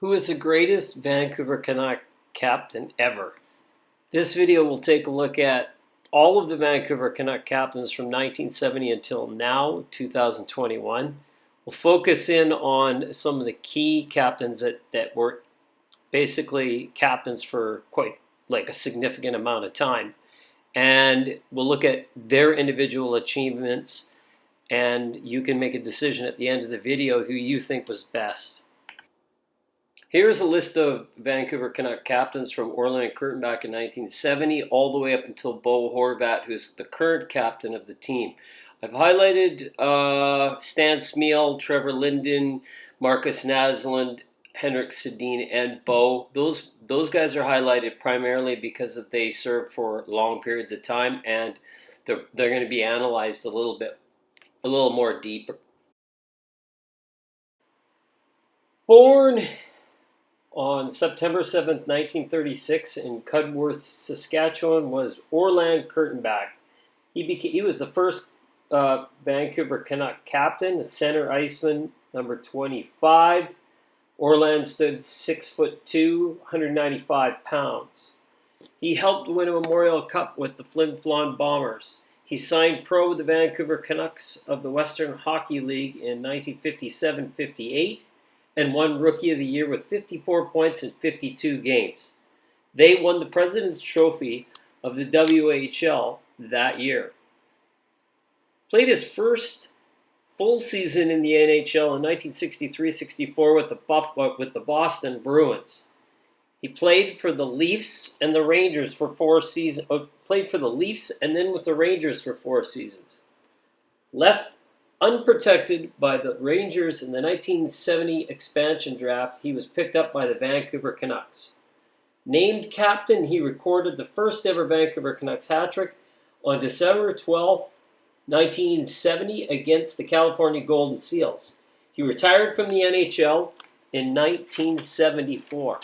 Who is the greatest Vancouver Canuck captain ever? This video will take a look at all of the Vancouver Canuck captains from 1970 until now, 2021. We'll focus in on some of the key captains that were basically captains for quite like a significant amount of time. And we'll look at their individual achievements, and you can make a decision at the end of the video who you think was best. Here's a list of Vancouver Canuck captains from Orland and Curtin back in 1970 all the way up until Bo Horvat, who's the current captain of the team. I've highlighted Stan Smyl, Trevor Linden, Marcus Naslund, Henrik Sedin, and Bo. Those guys are highlighted primarily because they served for long periods of time, and they're going to be analyzed a little more deeper. Born on September 7th, 1936 in Cudworth, Saskatchewan, was Orland Kurtenbach. He was the first Vancouver Canuck captain, a center iceman, number 25. Orland stood 6'2", 195 pounds. He helped win a Memorial Cup with the Flin Flon Bombers. He signed pro with the Vancouver Canucks of the Western Hockey League in 1957-58 and won Rookie of the Year with 54 points in 52 games. They won the President's Trophy of the WHL that year. Played his first full season in the NHL in 1963-64 with the Boston Bruins. He played for the Leafs and the Rangers for 4 seasons. Played for the Leafs and then with the Rangers for 4 seasons. Left unprotected by the Rangers in the 1970 expansion draft, he was picked up by the Vancouver Canucks. Named captain, he recorded the first ever Vancouver Canucks hat-trick on December 12, 1970 against the California Golden Seals. He retired from the NHL in 1974.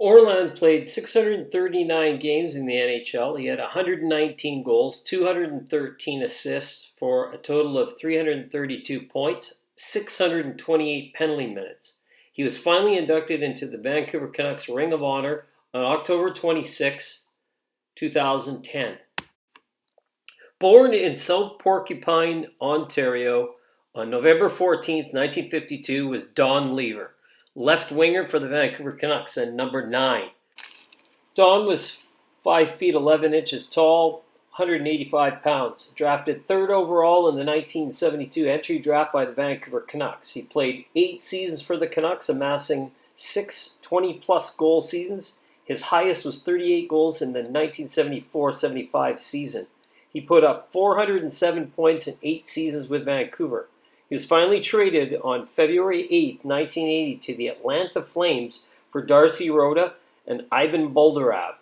Orland played 639 games in the NHL. He had 119 goals, 213 assists for a total of 332 points, 628 penalty minutes. He was finally inducted into the Vancouver Canucks Ring of Honor on October 26, 2010. Born in South Porcupine, Ontario, on November 14, 1952, was Don Lever, left winger for the Vancouver Canucks and number 9. Don was 5 feet 11 inches tall, 185 pounds. Drafted 3rd overall in the 1972 entry draft by the Vancouver Canucks. He played 8 seasons for the Canucks, amassing 6 20-plus goal seasons. His highest was 38 goals in the 1974-75 season. He put up 407 points in 8 seasons with Vancouver. He was finally traded on February 8, 1980 to the Atlanta Flames for Darcy Rhoda and Ivan Boldarab.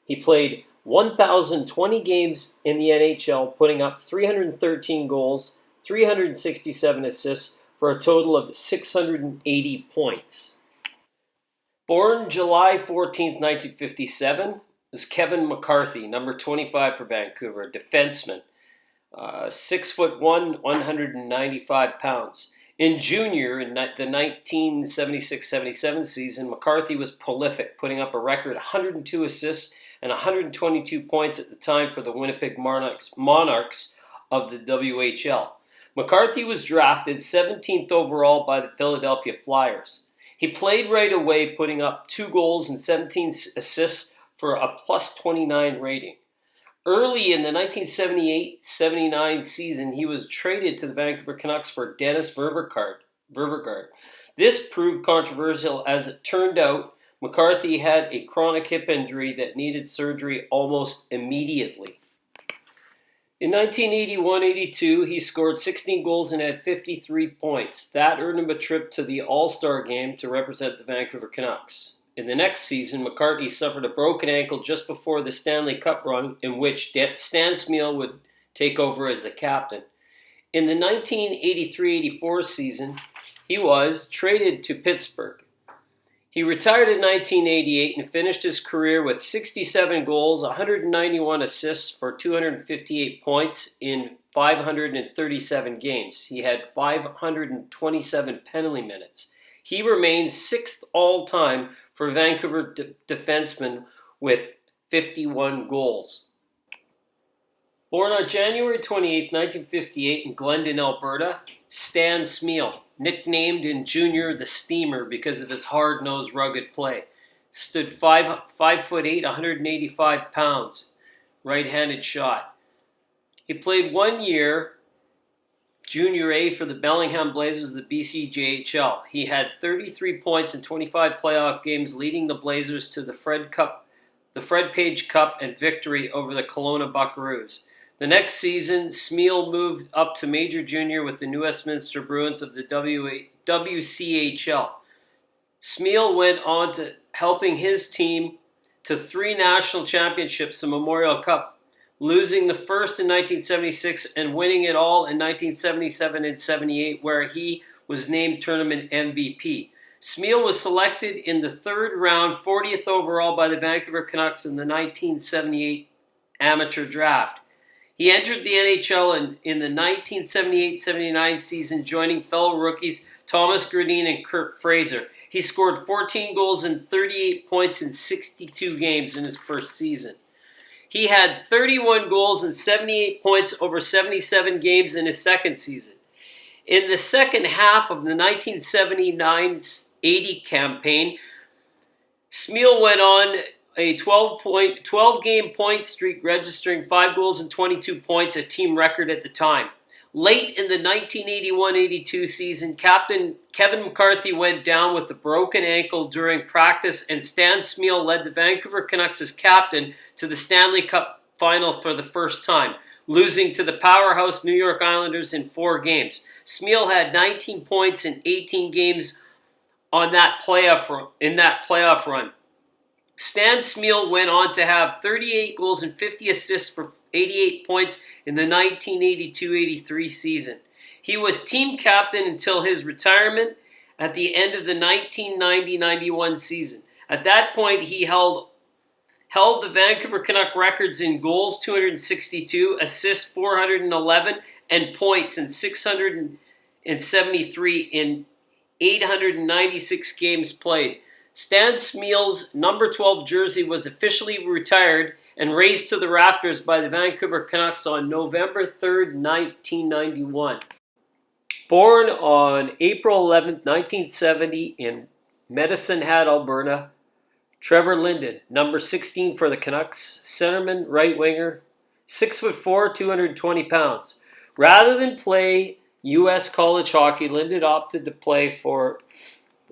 He played 1,020 games in the NHL, putting up 313 goals, 367 assists for a total of 680 points. Born July 14, 1957, was Kevin McCarthy, number 25 for Vancouver, defenseman. 6'1", 195 pounds. In junior, in the 1976-77 season, McCarthy was prolific, putting up a record 102 assists and 122 points at the time for the Winnipeg Monarchs of the WHL. McCarthy was drafted 17th overall by the Philadelphia Flyers. He played right away, putting up 2 goals and 17 assists for a +29 rating. Early in the 1978-79 season, he was traded to the Vancouver Canucks for Dennis Ververgaard. This proved controversial as it turned out McCarthy had a chronic hip injury that needed surgery almost immediately. In 1981-82, he scored 16 goals and had 53 points. That earned him a trip to the All-Star game to represent the Vancouver Canucks. In the next season, McCarthy suffered a broken ankle just before the Stanley Cup run, in which Stan Smyl would take over as the captain. In the 1983-84 season, he was traded to Pittsburgh. He retired in 1988 and finished his career with 67 goals, 191 assists for 258 points in 537 games. He had 527 penalty minutes. He remains 6th all-time for Vancouver defensemen with 51 goals. Born on January 28, 1958 in Glendon, Alberta, Stan Smyl, nicknamed in junior the Steamer because of his hard-nosed, rugged play. Stood 5'8", 185 pounds, right-handed shot. He played 1 year Junior A for the Bellingham Blazers of the BCJHL. He had 33 points in 25 playoff games, leading the Blazers to the Fred Page Cup and victory over the Kelowna Buckaroos. The next season, Smyl moved up to Major Junior with the New Westminster Bruins of the WCHL. Smyl went on to helping his team to 3 national championships and Memorial Cup, losing the first in 1976 and winning it all in 1977 and 78, where he was named tournament MVP. Smyl was selected in the 3rd round, 40th overall by the Vancouver Canucks in the 1978 amateur draft. He entered the NHL in the 1978-79 season, joining fellow rookies Thomas Gradin and Kirk Fraser. He scored 14 goals and 38 points in 62 games in his first season. He had 31 goals and 78 points over 77 games in his second season. In the second half of the 1979-80 campaign, Smyl went on a 12-game point streak, registering 5 goals and 22 points, a team record at the time. Late in the 1981-82 season, Captain Kevin McCarthy went down with a broken ankle during practice, and Stan Smyl led the Vancouver Canucks as captain to the Stanley Cup final for the first time, losing to the powerhouse New York Islanders in 4 games. Smyl had 19 points in 18 games in that playoff run. Stan Smyl went on to have 38 goals and 50 assists for 88 points in the 1982-83 season. He was team captain until his retirement at the end of the 1990-91 season. At that point, he held the Vancouver Canuck records in goals, 262, assists, 411, and points in 673 in 896 games played. Stan Smyl's number 12 jersey was officially retired and raised to the rafters by the Vancouver Canucks on November 3, 1991. Born on April 11, 1970 in Medicine Hat, Alberta, Trevor Linden, number 16 for the Canucks, centerman, right winger, 6'4", 220 pounds. Rather than play U.S. college hockey, Linden opted to play for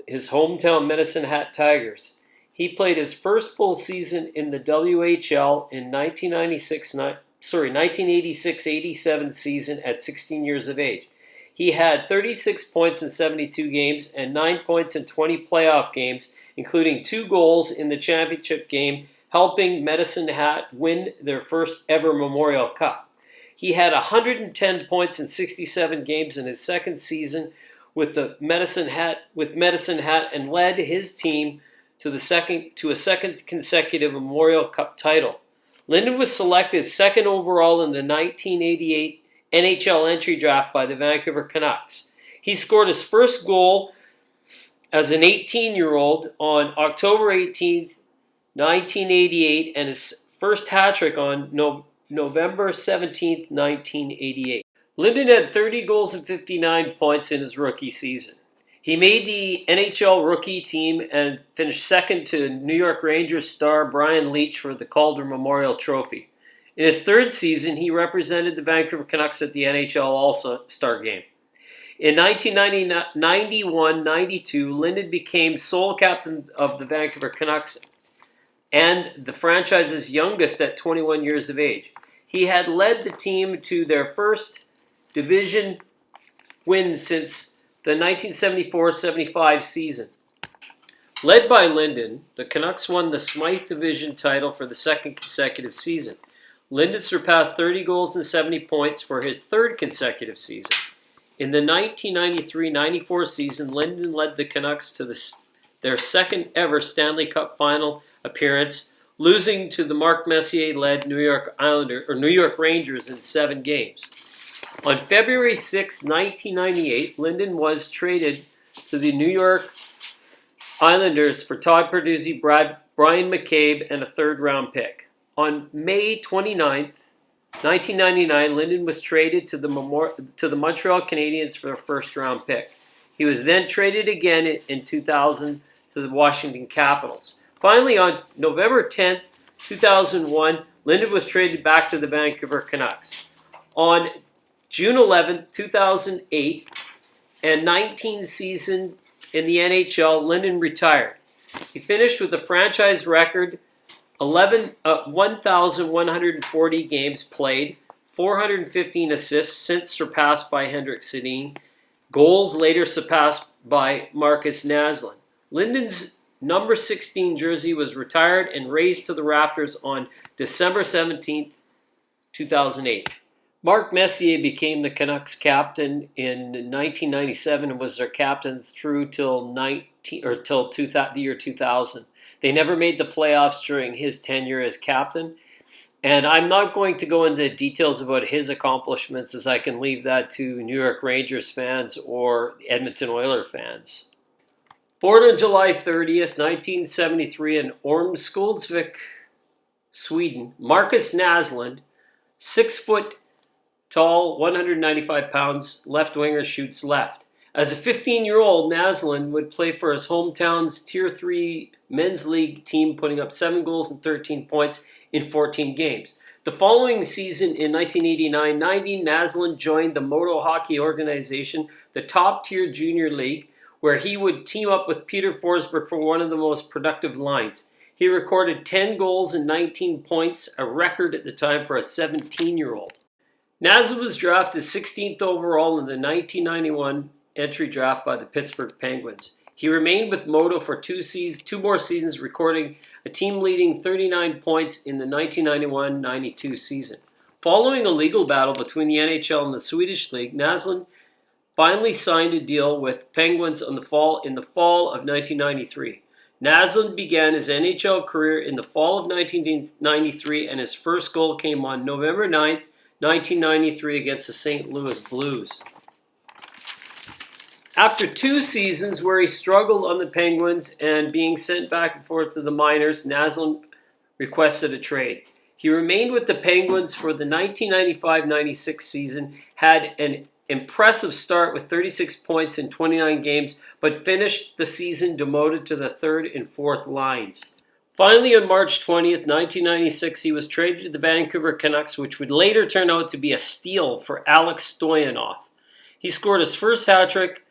his hometown Medicine Hat Tigers. He played his first full season in the WHL in 1986-87 season at 16 years of age. He had 36 points in 72 games and 9 points in 20 playoff games, including 2 goals in the championship game, helping Medicine Hat win their first ever Memorial Cup. He had 110 points in 67 games in his second season with Medicine Hat and led his team to a second consecutive Memorial Cup title. Linden was selected second overall in the 1988 NHL entry draft by the Vancouver Canucks. He scored his first goal as an 18-year-old on October 18, 1988, and his first hat-trick on November 17, 1988. Linden had 30 goals and 59 points in his rookie season. He made the NHL rookie team and finished second to New York Rangers star Brian Leetch for the Calder Memorial Trophy. In his third season, he represented the Vancouver Canucks at the NHL All-Star Game. In 1991-92, Linden became sole captain of the Vancouver Canucks and the franchise's youngest at 21 years of age. He had led the team to their first division win since the 1974-75 season. Led by Linden, the Canucks won the Smythe Division title for the second consecutive season. Linden surpassed 30 goals and 70 points for his third consecutive season. In the 1993-94 season, Linden led the Canucks to their second ever Stanley Cup final appearance, losing to the Mark Messier-led New York Rangers in 7 games. On February 6, 1998, Linden was traded to the New York Islanders for Todd Perduzzi, Brian McCabe, and a third-round pick. On May 29th, 1999, Linden was traded to the Montreal Canadiens for a first-round pick. He was then traded again in 2000 to the Washington Capitals. Finally, on November 10th, 2001, Linden was traded back to the Vancouver Canucks. On June 11th, 2008, and 19 season in the NHL, Linden retired. He finished with a franchise record 1,140 games played, 415 assists, since surpassed by Henrik Sedin. Goals later surpassed by Marcus Naslund. Linden's number 16 jersey was retired and raised to the rafters on December 17th, 2008. Mark Messier became the Canucks captain in 1997 and was their captain through till the year 2000. They never made the playoffs during his tenure as captain, and I'm not going to go into details about his accomplishments, as I can leave that to New York Rangers fans or Edmonton Oilers fans. Born on July 30th, 1973 in Ormskoldsvik, Sweden, Marcus Naslund, 6 foot tall, 195 pounds, left winger, shoots left. As a 15-year-old, Naslund would play for his hometown's Tier 3 men's league team, putting up 7 goals and 13 points in 14 games. The following season, in 1989-90, Naslund joined the Moto Hockey Organization, the top-tier junior league, where he would team up with Peter Forsberg for one of the most productive lines. He recorded 10 goals and 19 points, a record at the time for a 17-year-old. Naslund was drafted 16th overall in the 1991 entry draft by the Pittsburgh Penguins. He remained with Moto for two more seasons, recording a team-leading 39 points in the 1991-92 season. Following a legal battle between the NHL and the Swedish League, Naslund finally signed a deal with Penguins in the fall of 1993. Naslund began his NHL career in the fall of 1993, and his first goal came on November 9th, 1993 against the St. Louis Blues. After 2 seasons where he struggled on the Penguins and being sent back and forth to the minors, Naslund requested a trade. He remained with the Penguins for the 1995-96 season, had an impressive start with 36 points in 29 games, but finished the season demoted to the 3rd and 4th lines. Finally, on March 20th, 1996, he was traded to the Vancouver Canucks, which would later turn out to be a steal for Alex Stoyanov. He scored his first hat-trick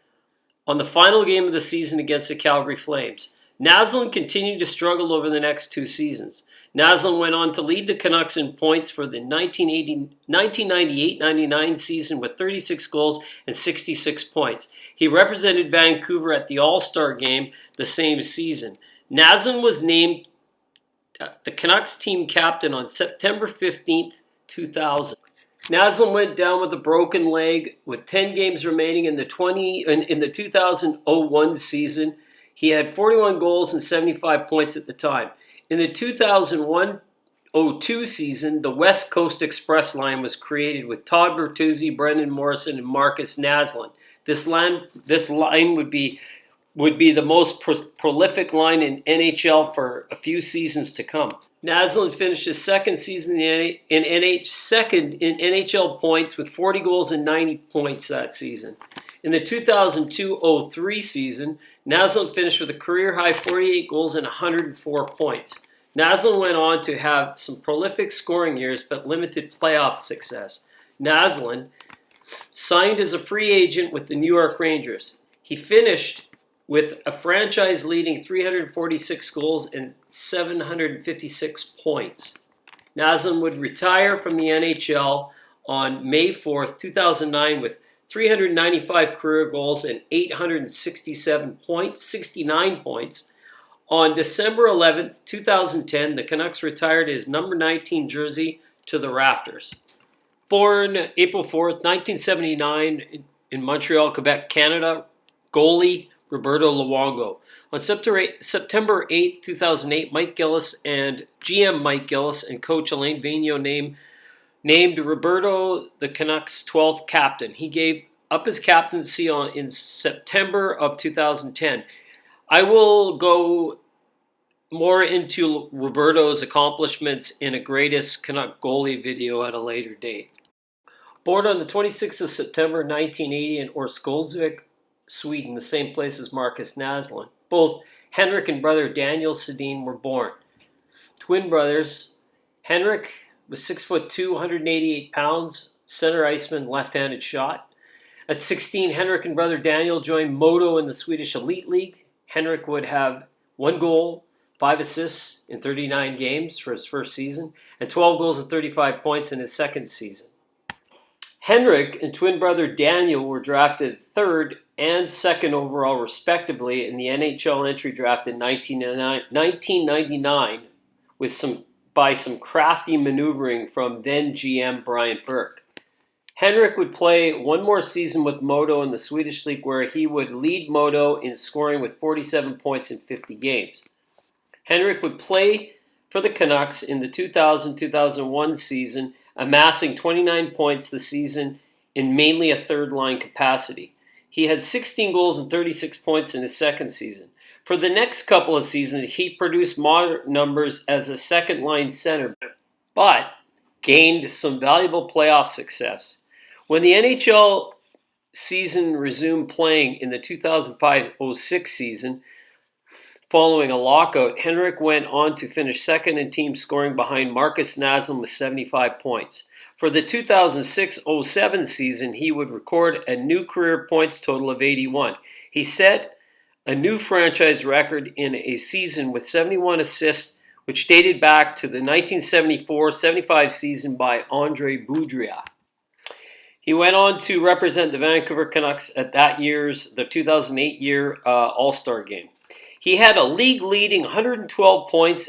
on the final game of the season against the Calgary Flames. Naslund continued to struggle over the next 2 seasons. Naslund went on to lead the Canucks in points for the 1998-99 season with 36 goals and 66 points. He represented Vancouver at the All-Star game the same season. Naslund was named the Canucks team captain on September 15th, 2000. Naslund went down with a broken leg with 10 games remaining in the 2001 season. He had 41 goals and 75 points at the time. In the 2001-02 season, the West Coast Express line was created with Todd Bertuzzi, Brendan Morrison, and Marcus Naslund. This line would be the most prolific line in NHL for a few seasons to come. Naslund finished his second season in NHL points with 40 goals and 90 points that season. In the 2002-03 season, Naslund finished with a career-high 48 goals and 104 points. Naslund went on to have some prolific scoring years but limited playoff success. Naslund signed as a free agent with the New York Rangers. He finished with a franchise-leading 346 goals and 756 points. Naslund would retire from the NHL on May 4th, 2009 with 395 career goals and 69 points. On December 11th, 2010, the Canucks retired his number 19 jersey to the rafters. Born April 4th, 1979 in Montreal, Quebec, Canada, goalie Roberto Luongo. On September 8th, 2008, GM Mike Gillis and coach Alain Vigneault named Roberto the Canucks' 12th captain. He gave up his captaincy in September of 2010. I will go more into Roberto's accomplishments in a greatest Canuck goalie video at a later date. Born on the 26th of September 1980 in Orskoldvik, Sweden, the same place as Marcus Naslund. Both Henrik and brother Daniel Sedin were born. Twin brothers. Henrik was 6'2", 188 pounds, center iceman, left-handed shot. At 16, Henrik and brother Daniel joined Modo in the Swedish Elite League. Henrik would have 1 goal, 5 assists in 39 games for his first season, and 12 goals and 35 points in his second season. Henrik and twin brother Daniel were drafted 3rd and 2nd overall respectively in the NHL entry draft in 1999 by some crafty maneuvering from then GM Brian Burke. Henrik would play 1 more season with Modo in the Swedish League where he would lead Modo in scoring with 47 points in 50 games. Henrik would play for the Canucks in the 2000-2001 season, amassing 29 points the season in mainly a third-line capacity. He had 16 goals and 36 points in his second season. For the next couple of seasons, he produced moderate numbers as a second-line center, but gained some valuable playoff success. When the NHL season resumed playing in the 2005-06 season, following a lockout, Henrik went on to finish second in team scoring behind Marcus Naslund with 75 points. For the 2006-07 season, he would record a new career points total of 81. He set a new franchise record in a season with 71 assists, which dated back to the 1974-75 season by Andre Boudria. He went on to represent the Vancouver Canucks at the 2008 year All-Star game. He had a league-leading 112 points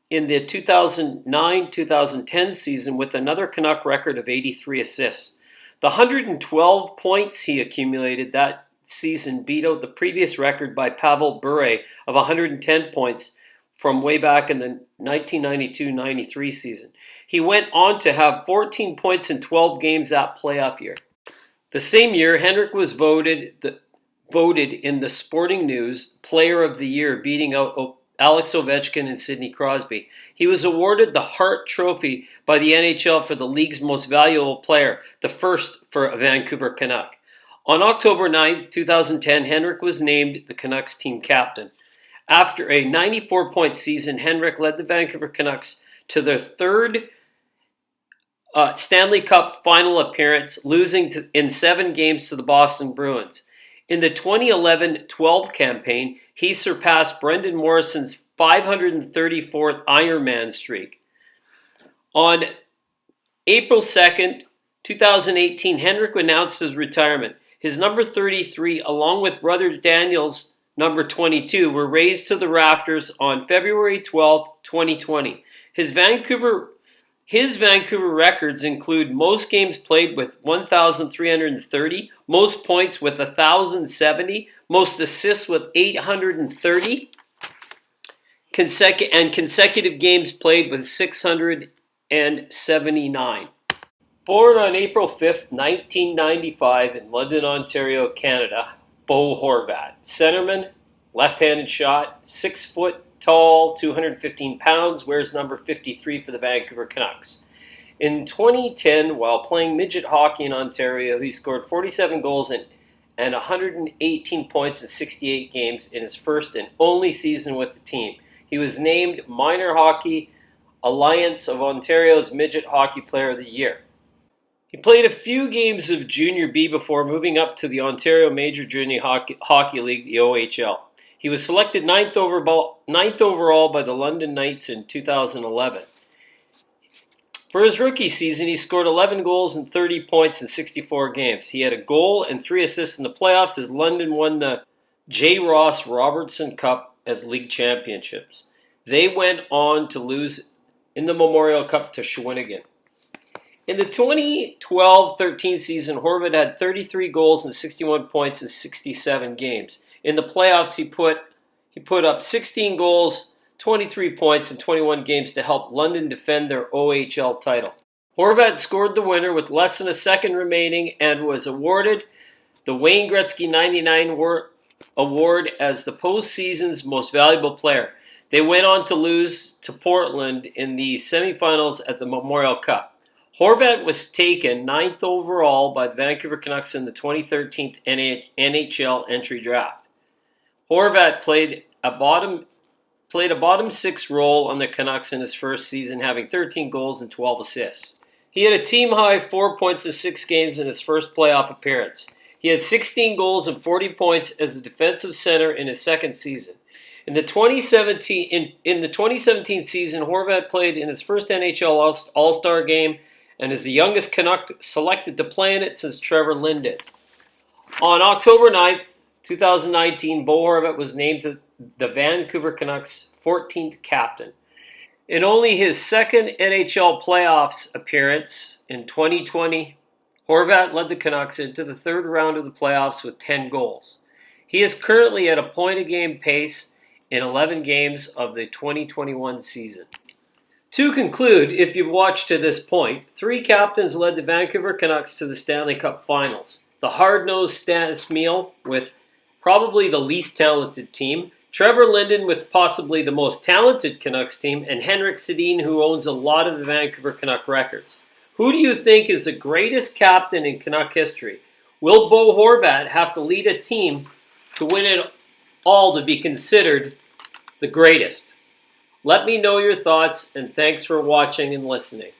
in the 2009-2010 season with another Canuck record of 83 assists. The 112 points he accumulated that season beat out the previous record by Pavel Bure of 110 points from way back in the 1992-93 season. He went on to have 14 points in 12 games that playoff year. The same year, Henrik was voted in the Sporting News Player of the Year, beating out Alex Ovechkin and Sidney Crosby. He was awarded the Hart Trophy by the NHL for the league's most valuable player, the first for a Vancouver Canuck. On October 9, 2010, Henrik was named the Canucks team captain. After a 94-point season, Henrik led the Vancouver Canucks to their 3rd Stanley Cup final appearance, losing in 7 games to the Boston Bruins. In the 2011-12 campaign, he surpassed Brendan Morrison's 534th Ironman streak. On April 2nd, 2018, Henrik announced his retirement. His number 33, along with brother Daniel's number 22, were raised to the rafters on February 12, 2020. His Vancouver records include most games played with 1,330, most points with 1,070, most assists with 830, consecutive games played with 679. Born on April 5th, 1995 in London, Ontario, Canada, Bo Horvat. Centerman, left-handed shot, 6 foot tall, 215 pounds, wears number 53 for the Vancouver Canucks. In 2010, while playing midget hockey in Ontario, he scored 47 goals and 118 points in 68 games in his first and only season with the team. He was named Minor Hockey Alliance of Ontario's Midget Hockey Player of the Year. He played a few games of Junior B before moving up to the Ontario Major Junior Hockey League, the OHL. He was selected 9th overall by the London Knights in 2011. For his rookie season, he scored 11 goals and 30 points in 64 games. He had a goal and 3 assists in the playoffs as London won the J. Ross Robertson Cup as league championships. They went on to lose in the Memorial Cup to Shawinigan. In the 2012-13 season, Horvat had 33 goals and 61 points in 67 games. In the playoffs, he put up 16 goals, 23 points in 21 games to help London defend their OHL title. Horvat scored the winner with less than a second remaining and was awarded the Wayne Gretzky '99 award as the postseason's most valuable player. They went on to lose to Portland in the semifinals at the Memorial Cup. Horvat was taken 9th overall by the Vancouver Canucks in the 2013 NHL entry draft. Horvat played a bottom 6 role on the Canucks in his first season, having 13 goals and 12 assists. He had a team-high 4 points in 6 games in his first playoff appearance. He had 16 goals and 40 points as a defensive center in his second season. In the 2017 season, Horvat played in his first NHL All-Star game and is the youngest Canuck selected to play in it since Trevor Linden. On October 9th, 2019, Bo Horvat was named to the Vancouver Canucks' 14th captain. In only his second NHL playoffs appearance in 2020, Horvat led the Canucks into the third round of the playoffs with 10 goals. He is currently at a point-a-game pace in 11 games of the 2021 season. To conclude, if you've watched to this point, 3 captains led the Vancouver Canucks to the Stanley Cup Finals. The hard-nosed Stan Smyl with probably the least talented team, Trevor Linden with possibly the most talented Canucks team, and Henrik Sedin, who owns a lot of the Vancouver Canuck records. Who do you think is the greatest captain in Canuck history? Will Bo Horvat have to lead a team to win it all to be considered the greatest? Let me know your thoughts, and thanks for watching and listening.